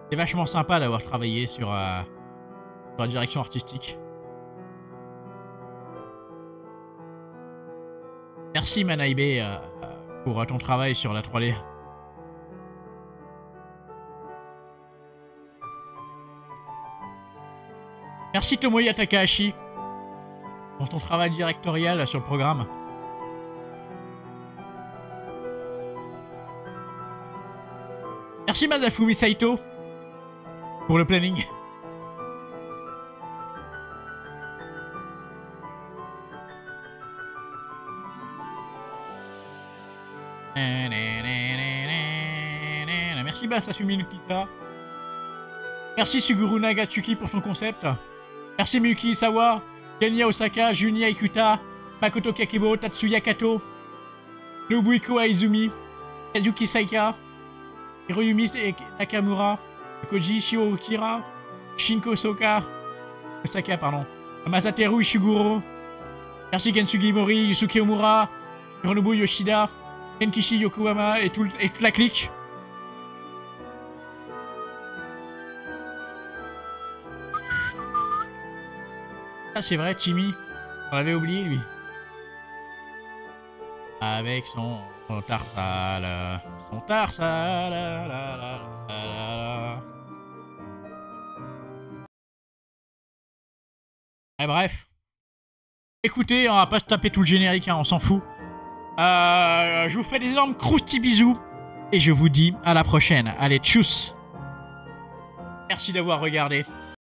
Speaker 1: C'est vachement sympa d'avoir travaillé sur la direction artistique. Merci Manaibe pour ton travail sur la 3D. Merci Tomoya Takahashi pour ton travail directorial sur le programme. Merci Masafumi Saito pour le planning. Merci Masafumi Nukita. Merci Suguru Nagatsuki pour son concept. Merci Miyuki Isawa, Kenya Osaka, Junya Ikuta, Makoto Kakebo, Tatsuya Kato, Nobuhiko Aizumi, Kazuki Saika, Hiroyumi Nakamura, Koji Shiokira, Shinko Osaka, pardon, Masateru Ishiguro, merci Kensugi Mori, Yusuke Omura, Hironobu Yoshida, Kenkishi Yokohama et toute la clique. Ah, c'est vrai, Timmy. On l'avait oublié, lui. Avec son tarsal. Son tarsal. Et bref. Écoutez, on va pas se taper tout le générique, hein, on s'en fout. Je vous fais des énormes croustilles bisous. Et je vous dis à la prochaine. Allez, tchuss. Merci d'avoir regardé.